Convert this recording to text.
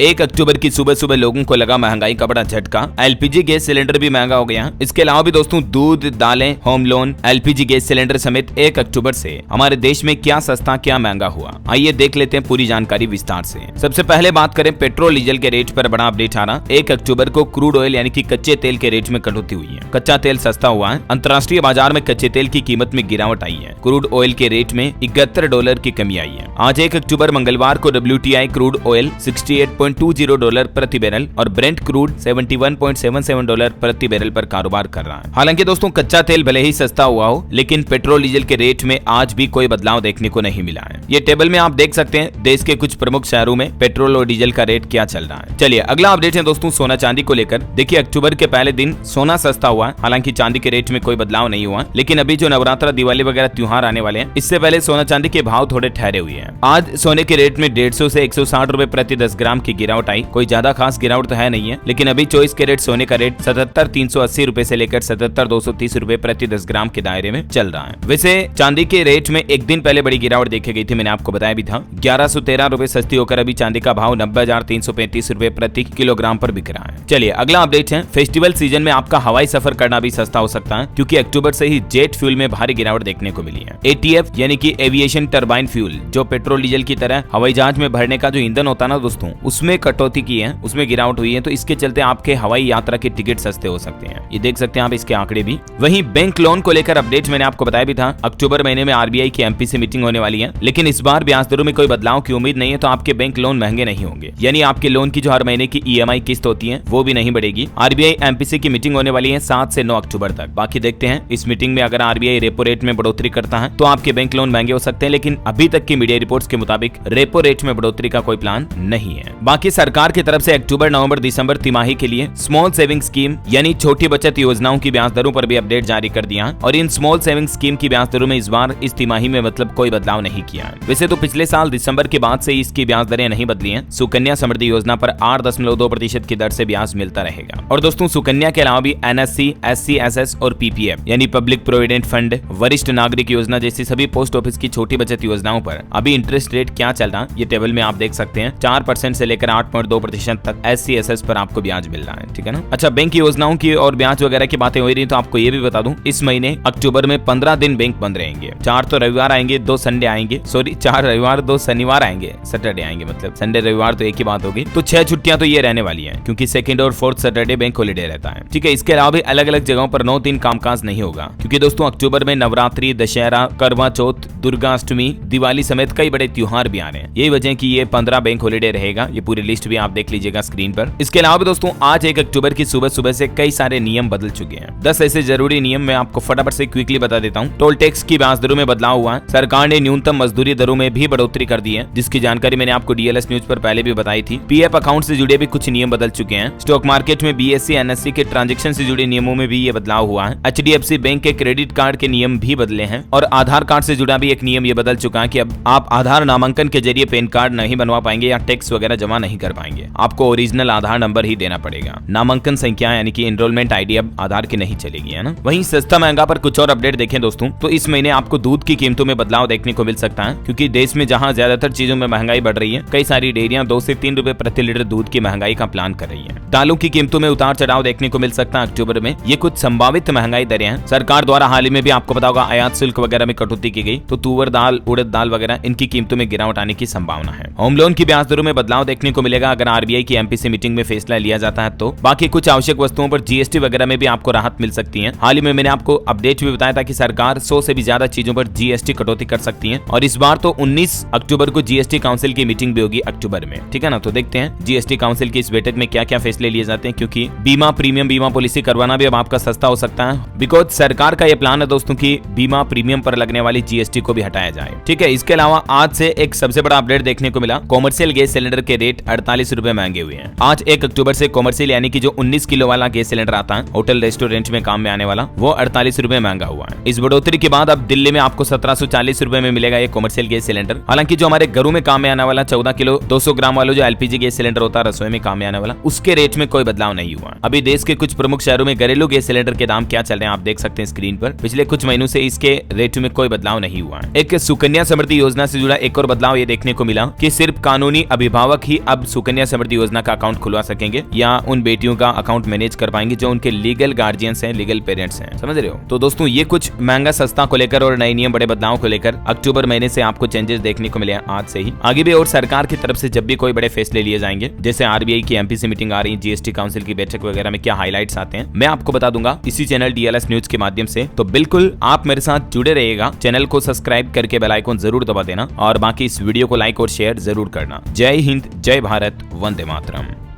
1 अक्टूबर की सुबह सुबह लोगों को लगा महंगाई का बड़ा झटका। एलपीजी गैस सिलेंडर भी महंगा हो गया। इसके अलावा भी दोस्तों दूध, दालें, home loan, LPG gas cylinder समेत 1 अक्टूबर से हमारे देश में क्या सस्ता क्या महंगा हुआ, आइए देख लेते हैं पूरी जानकारी विस्तार से। सबसे पहले बात करें पेट्रोल डीजल के रेट पर बड़ा अपडेट आ रहा। 1 अक्टूबर को क्रूड ऑयल यानी कि कच्चे तेल के रेट में कटौती हुई है। कच्चा तेल सस्ता हुआ है। अंतर्राष्ट्रीय बाजार में कच्चे तेल की कीमत में गिरावट आई है। क्रूड ऑयल के रेट में $71 की कमी आई है। आज 1 अक्टूबर मंगलवार को WTI क्रूड ऑयल $68.20 प्रति बैरल और ब्रेंट क्रूड $71.77 प्रति बैरल पर कारोबार कर रहा है। हालांकि दोस्तों कच्चा तेल भले ही सस्ता हुआ हो, लेकिन पेट्रोल डीजल के रेट में आज भी कोई बदलाव देखने को नहीं मिला है। ये टेबल में आप देख सकते हैं देश के कुछ प्रमुख शहरों में पेट्रोल और डीजल का रेट क्या चल रहा है। चलिए अगला अपडेट है दोस्तों सोना चांदी को लेकर। देखिए अक्टूबर के पहले दिन सोना सस्ता हुआ है। हालांकि चांदी के रेट में कोई बदलाव नहीं हुआ, लेकिन अभी जो नवरात्रा, दिवाली वगैरह त्योहार आने वाले हैं, इससे पहले सोना चांदी के भाव थोड़े ठहरे हुए हैं। आज सोने के रेट में 150 से 160 रुपए प्रति 10 ग्राम की गिरावट आई। कोई ज्यादा खास गिरावट तो है नहीं है, लेकिन अभी 24 कैरेट सोने का रेट 77,380 रुपए से लेकर 77,230 रुपए प्रति 10 ग्राम के दायरे में चल रहा है। वैसे चांदी के रेट में एक दिन पहले बड़ी गिरावट देखी गई थी, मैंने आपको बताया भी था। 1113 रुपए सस्ती होकर अभी चांदी का भाव 90,335 रुपए प्रति किलोग्राम पर बिक रहा है। चलिए अगला अपडेट है, फेस्टिवल सीजन में आपका हवाई सफर करना भी सस्ता हो सकता है, क्योंकि अक्टूबर से ही जेट फ्यूल में भारी गिरावट देखने को मिली है। ATF यानी कि एविएशन टरबाइन फ्यूल, जो पेट्रोल डीजल की तरह हवाई जहाज में भरने का जो ईंधन होता है ना दोस्तों, उसमें कटौती की है, उसमें गिरावट हुई है। तो इसके चलते आपके हवाई यात्रा के टिकट सस्ते हो सकते हैं। ये देख सकते हैं आप इसके आंकड़े भी। वहीं बैंक लोन को लेकर अपडेट मैंने आपको बताया भी था। अक्टूबर महीने में RBI की MPC मीटिंग होने वाली है, लेकिन इस बार ब्याज दरों में कोई बदलाव की उम्मीद नहीं है, तो आपके बैंक लोन महंगे नहीं होंगे। यानी आपके लोन की जो हर महीने की EMI किस्त होती है वो भी नहीं बढ़ेगी। RBI MPC की मीटिंग होने वाली है 7 से 9 अक्टूबर तक। बाकी देखते हैं इस मीटिंग में अगर RBI रेपो रेट में बढ़ोतरी करता है तो आपके बैंक लोन महंगे हो सकते हैं, लेकिन अभी तक की मीडिया रिपोर्ट्स के मुताबिक रेपो रेट में बढ़ोतरी का कोई प्लान नहीं है। बाकी सरकार की तरफ से अक्टूबर, नवंबर, दिसंबर तिमाही के लिए स्मॉल सेविंग स्कीम यानी छोटी बचत योजनाओं की ब्याज दरों पर भी अपडेट जारी कर दिया है, और इन स्मॉल सेविंग स्कीम की ब्याज दरों में इस बार इस तिमाही में मतलब कोई बदलाव नहीं किया है। वैसे तो पिछले साल दिसंबर के बाद से इसकी ब्याज दरें नहीं बदली हैं। सुकन्या समृद्धि योजना पर 8.2% की दर से ब्याज मिलता रहेगा। और दोस्तों सुकन्या के अलावा भी NSC, SC, SS और PPF यानी पब्लिक प्रोविडेंट फंड, वरिष्ठ नागरिक योजना जैसी सभी पोस्ट ऑफिस की छोटी बचत योजनाओं पर अभी इंटरेस्ट रेट क्या चल रहा है ये टेबल में आप देख सकते हैं। 4% से लेकर 8.2% तक SC, SS पर आपको ब्याज मिल रहा है, ठीक है ना। अच्छा, बैंक योजनाओं की और ब्याज वगैरह की बातें हो रही तो आपको ये भी बता दूं, इस महीने अक्टूबर में 15 दिन बैंक बंद रहेंगे। 4 तो रविवार आएंगे, 2 संडे आएंगे, 4 रविवार 2 शनिवार आएंगे, सैटरडे आएंगे, मतलब संडे रविवार तो एक ही बात होगी। तो 6 छुट्टियां तो ये रहने वाली है, क्योंकि 2nd और 4th सैटरडे बैंक हॉलिडे रहता है, ठीक है। इसके अलावा भी अलग अलग जगहों पर 9 दिन कामकाज नहीं होगा, क्योंकि दोस्तों अक्टूबर में नवरात्रि, दशहरा, करवा चौथ, दुर्गा अष्टमी, दिवाली समेत कई बड़े त्योहार भी आ रहे हैं। यही वजह की ये 15 बैंक हॉलिडे रहेगा। ये पूरी लिस्ट भी आप देख लीजिएगा स्क्रीन पर। इसके अलावा भी दोस्तों आज 1 अक्टूबर की सुबह सुबह से कई सारे नियम बदल चुके हैं। 10 ऐसे जरूरी नियम मैं आपको फटाफट से क्विकली बता देता हूँ। टोल टैक्स की ब्याज दरों में बदलाव हुआ है। सरकार ने न्यूनतम मजदूरी दरों में भी बढ़ोतरी कर दी है, जिसकी जानकारी मैंने आपको DLS न्यूज पर पहले भी बताई थी। PF अकाउंट से जुड़े भी कुछ नियम बदल चुके हैं। स्टॉक मार्केट में BSE, NSE के ट्रांजेक्शन से जुड़े नियमों में भी ये बदलाव हुआ है। HDFC बैंक के क्रेडिट कार्ड के नियम भी बदले हैं, और आधार कार्ड से जुड़ा भी एक नियम ये बदल चुका है कि अब आप आधार नामांकन के जरिए पैन कार्ड नहीं बनवा पाएंगे या टैक्स वगैरह जमा नहीं कर पाएंगे। आपको ओरिजिनल आधार नंबर ही देना पड़ेगा। नामांकन संख्या यानी कि एनरोलमेंट ID अब आधार की नहीं चलेगी, है ना। वहीं सस्ता महंगा पर कुछ और अपडेट देखें दोस्तों, तो इस महीने आपको दूध की कीमतों में बदलाव देखने को मिल सकता है, क्योंकि देश में जहां ज्यादातर चीजों में महंगाई बढ़ रही है, कई सारी डेयरियां 2 से 3 रुपए प्रति लीटर दूध की महंगाई का प्लान कर रही है। दालों की कीमतों में उतार चढ़ाव देखने को मिल सकता है अक्टूबर में। ये कुछ संभावित महंगाई दरें हैं। सरकार द्वारा हाल ही में भी आपको पता होगा आयात शुल्क वगैरह में कटौती की गई, तो तुअर दाल, उड़द दाल वगैरह इनकी कीमतों में गिरावट आने की संभावना है। होम लोन की ब्याज दरों में बदलाव देखने को मिलेगा अगर RBI की MPC मीटिंग में फैसला लिया जाता है तो। बाकी कुछ आवश्यक वस्तुओं पर GST वगैरह में भी आपको राहत मिल सकती है। हाल ही में मैंने आपको अपडेट भी बताया था कि सरकार 100 से भी ज्यादा चीजों पर GST कटौती कर सकती है, और इस बार तो 19 अक्टूबर को GST काउंसिल की मीटिंग भी होगी अक्टूबर में, ठीक है ना। तो देखते हैं GST काउंसिल की इस बैठक में क्या क्या फैसले लिए जाते हैं, क्योंकि बीमा प्रीमियम, बीमा पॉलिसी करवाना भी अब आपका सस्ता हो सकता है, बिकॉज सरकार का यह प्लान है दोस्तों की बीमा प्रीमियम पर लगने वाली GST को भी हटाया जाए, ठीक है। इसके अलावा आज से एक सबसे बड़ा अपडेट देखने को मिला, कॉमर्शियल गैस सिलेंडर के रेट 48 रुपए महंगे हुए हैं। आज 1 अक्टूबर से कॉमर्शियल यानी कि जो 19 किलो वाला गैस सिलेंडर आता है होटल रेस्टोरेंट में काम में आने वाला, वो 48 रुपए महंगा हुआ है। इस बढ़ोतरी के बाद अब दिल्ली में आपको 1740 रुपए में मिलेगा ये कॉमर्शियल गैस सिलेंडर। हालांकि जो हमारे घरों में काम में आने वाला 14 किलो 200 ग्राम वाला जो LPG गैस सिलेंडर होता है रसोई में काम में आने वाला, उसके रेट में कोई बदलाव नहीं हुआ। अभी देश के कुछ प्रमुख शहरों में घरेलू गैस सिलेंडर के दाम क्या चल रहे हैं आप देख सकते हैं स्क्रीन पर। पिछले कुछ महीनों से इसके रेट में कोई बदलाव नहीं हुआ है। एक सुकन्या समृद्धि योजना से जुड़ा एक और बदलाव ये देखने को मिला कि सिर्फ कानूनी अभिभावक ही अब सुकन्या समृद्धि योजना का अकाउंट खुलवा सकेंगे या उन बेटियों का अकाउंट मैनेज कर पाएंगे जो उनके लीगल गार्जियंस हैं, लीगल पेरेंट्स हैं। समझ रहे हो? तो दोस्तों ये कुछ महंगा सस्ता को लेकर और नए नियम बड़े बदलाव को लेकर अक्टूबर महीने से आपको चेंजेस देखने को मिले आज से ही। आगे भी और सरकार की तरफ से जब भी कोई बड़े फैसले लिए जाएंगे, जैसे आरबीआई की एमपीसी मीटिंग आ रही है, जीएसटी काउंसिल की बैठक वगैरह में क्या हाईलाइट्स आते हैं, मैं आपको बता दूंगा इसी चैनल डीएलएस न्यूज के माध्यम से। तो बिल्कुल आप मेरे साथ जुड़े रहिएगा, चैनल को सब्सक्राइब करके बेल आइकन जरूर दबा देना और बाकी इस वीडियो को लाइक और शेयर जरूर करना। जय हिंद, जय भारत, वंदे मातरम।